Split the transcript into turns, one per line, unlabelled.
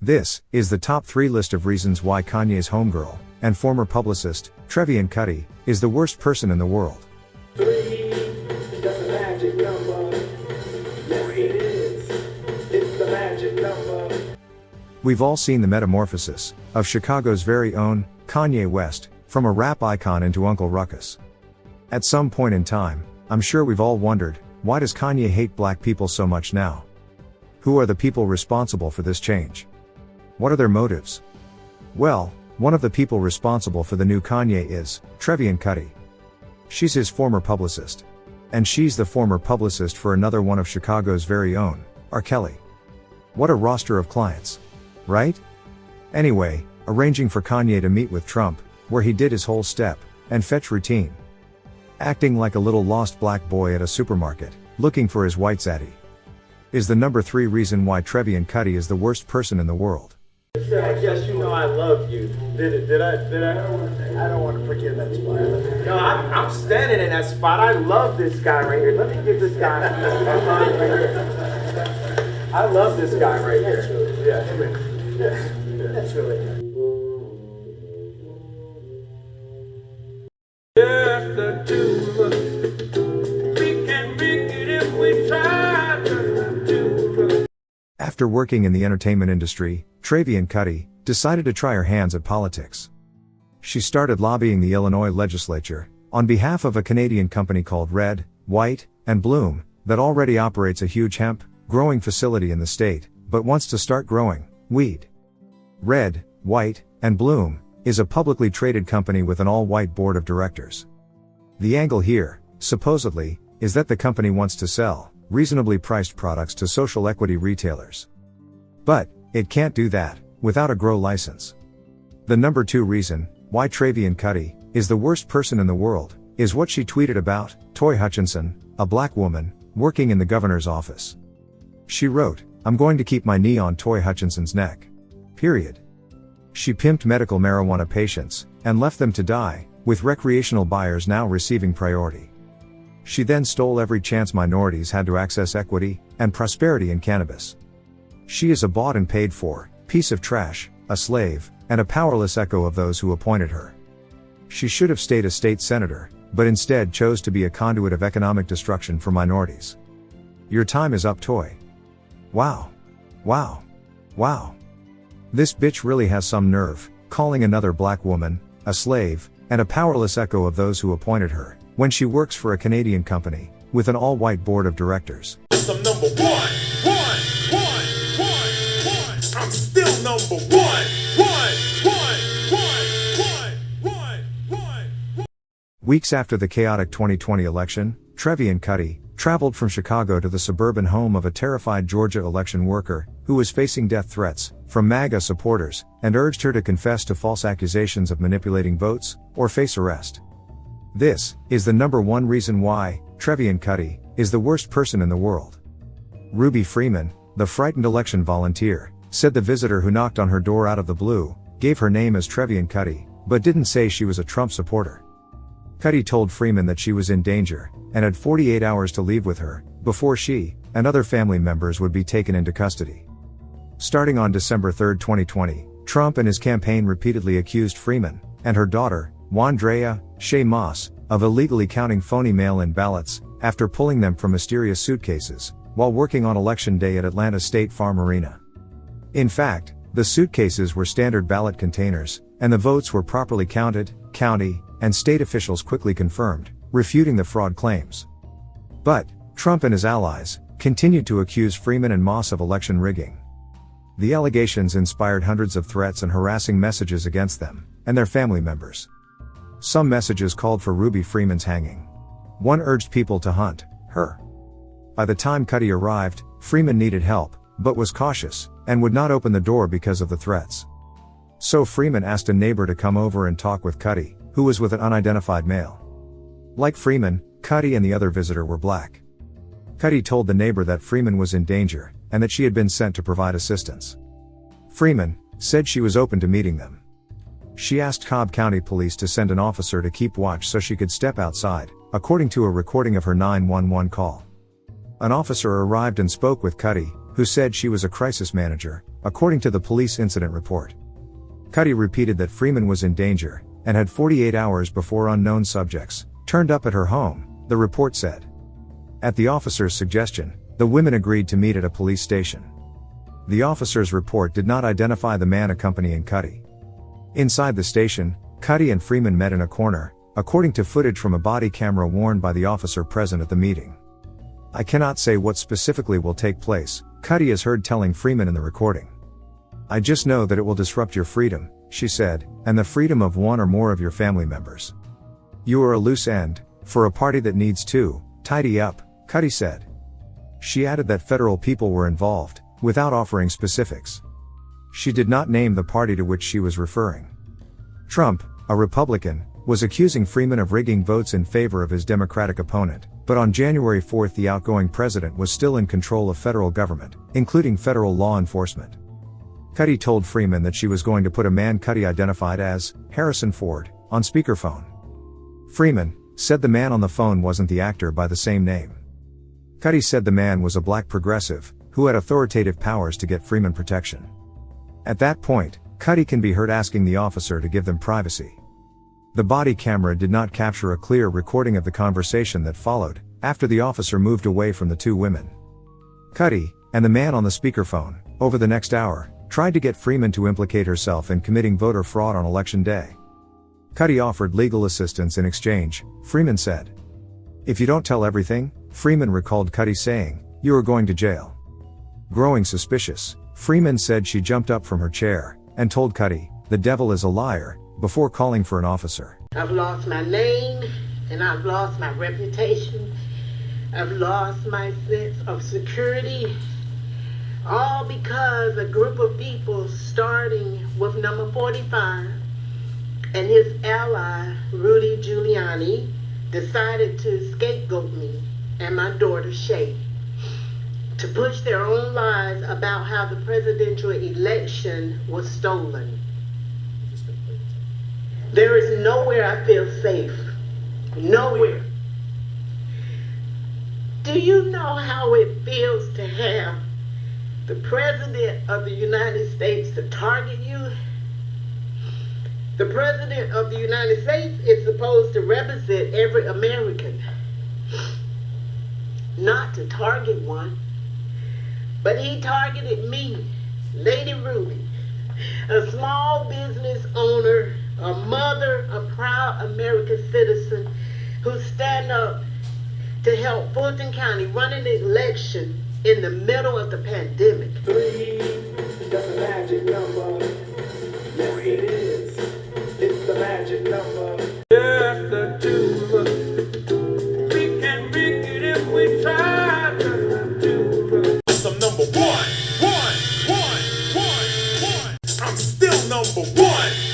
This is the top 3 list of reasons why Kanye's homegirl and former publicist, Trevian Kutti, is the worst person in the world.
3, that's a magic number. Yes, it is. It's the magic number.
We've all seen the metamorphosis of Chicago's very own Kanye West from a rap icon into Uncle Ruckus. At some point in time, I'm sure we've all wondered, why does Kanye hate black people so much now? Who are the people responsible for this change? What are their motives? Well, one of the people responsible for the new Kanye is Trevian Kutti. She's his former publicist. And she's the former publicist for another one of Chicago's very own, R. Kelly. What a roster of clients. Right? Anyway, arranging for Kanye to meet with Trump, where he did his whole step and fetch routine. Acting like a little lost black boy at a supermarket, looking for his white zaddy. Is the number 3 reason why Trevian Kutti is the worst person in the world.
I guess you know I love you. Did I? I don't want to forget that spot. No, I'm standing in that spot. I love this guy right here. Let me give this guy a line right here. I love this guy right here. Yeah. That's really good. Just the two of us. We can make it if we try. Just the two of us.
After working in the entertainment industry, Trevian Kutti decided to try her hands at politics. She started lobbying the Illinois legislature on behalf of a Canadian company called Red, White, and Bloom that already operates a huge hemp growing facility in the state, but wants to start growing weed. Red, White, and Bloom is a publicly traded company with an all-white board of directors. The angle here, supposedly, is that the company wants to sell reasonably priced products to social equity retailers. But it can't do that without a grow license. The number 2 reason why Trevian Kutti is the worst person in the world is what she tweeted about Toy Hutchinson, a black woman working in the governor's office. She wrote, "I'm going to keep my knee on Toy Hutchinson's neck. Period." She pimped medical marijuana patients and left them to die, with recreational buyers now receiving priority. She then stole every chance minorities had to access equity and prosperity in cannabis. She is a bought and paid for piece of trash, a slave, and a powerless echo of those who appointed her. She should have stayed a state senator, but instead chose to be a conduit of economic destruction for minorities. Your time is up, Toy. Wow. Wow. Wow. This bitch really has some nerve, calling another black woman a slave, and a powerless echo of those who appointed her, when she works for a Canadian company with an all-white board of directors.
I'm number one. I'm still number one.
Weeks after the chaotic 2020 election, Trevian Kutti traveled from Chicago to the suburban home of a terrified Georgia election worker who was facing death threats from MAGA supporters and urged her to confess to false accusations of manipulating votes or face arrest. This is the number 1 reason why Trevian Kutti is the worst person in the world. Ruby Freeman, the frightened election volunteer, said the visitor who knocked on her door out of the blue gave her name as Trevian Kutti, but didn't say she was a Trump supporter. Kutti told Freeman that she was in danger and had 48 hours to leave with her before she and other family members would be taken into custody. Starting on December 3, 2020, Trump and his campaign repeatedly accused Freeman and her daughter, Wandrea Shea Moss, of illegally counting phony mail-in ballots after pulling them from mysterious suitcases while working on Election Day at Atlanta State Farm Arena. In fact, the suitcases were standard ballot containers, and the votes were properly counted, county and state officials quickly confirmed, refuting the fraud claims. But Trump and his allies continued to accuse Freeman and Moss of election rigging. The allegations inspired hundreds of threats and harassing messages against them and their family members. Some messages called for Ruby Freeman's hanging. One urged people to hunt her. By the time Kutti arrived, Freeman needed help, but was cautious and would not open the door because of the threats. So Freeman asked a neighbor to come over and talk with Kutti, who was with an unidentified male. Like Freeman, Kutti and the other visitor were black. Kutti told the neighbor that Freeman was in danger and that she had been sent to provide assistance. Freeman said she was open to meeting them. She asked Cobb County Police to send an officer to keep watch so she could step outside, according to a recording of her 911 call. An officer arrived and spoke with Kutti, who said she was a crisis manager according to the police incident report. Kutti repeated that Freeman was in danger, and had 48 hours before unknown subjects turned up at her home, the report said. At the officer's suggestion, the women agreed to meet at a police station. The officer's report did not identify the man accompanying Kutti. Inside the station, Kutti and Freeman met in a corner, according to footage from a body camera worn by the officer present at the meeting. I cannot say what specifically will take place, Kutti is heard telling Freeman in the recording. I just know that it will disrupt your freedom, she said, and the freedom of one or more of your family members. You are a loose end, for a party that needs to tidy up, Kutti said. She added that federal people were involved, without offering specifics. She did not name the party to which she was referring. Trump, a Republican, was accusing Freeman of rigging votes in favor of his Democratic opponent, but on January 4 the outgoing president was still in control of federal government, including federal law enforcement. Kutti told Freeman that she was going to put a man Kutti identified as Harrison Ford on speakerphone. Freeman said the man on the phone wasn't the actor by the same name. Kutti said the man was a black progressive, who had authoritative powers to get Freeman protection. At that point, Kutti can be heard asking the officer to give them privacy. The body camera did not capture a clear recording of the conversation that followed, after the officer moved away from the two women. Kutti, and the man on the speakerphone, over the next hour, tried to get Freeman to implicate herself in committing voter fraud on Election Day. Kutti offered legal assistance in exchange, Freeman said. If you don't tell everything, Freeman recalled Kutti saying, you are going to jail. Growing suspicious, Freeman said she jumped up from her chair, and told Kutti, the devil is a liar, before calling for an officer.
I've lost my name, and I've lost my reputation. I've lost my sense of security. All because a group of people, starting with number 45 and his ally, Rudy Giuliani, decided to scapegoat me and my daughter, Shay, to push their own lies about how the presidential election was stolen. There is nowhere I feel safe. Nowhere. Do you know how it feels to have the President of the United States to target you? The President of the United States is supposed to represent every American, not to target one. But he targeted me, Lady Ruby, a small business owner, a mother, a proud American citizen who stand up to help Fulton County run an election in the middle of the pandemic.
3, that's a magic number. Yes, it is. It's the magic number. Just the two of us. We can make it if we try. Just the two of us.
I'm number one. I'm still number one.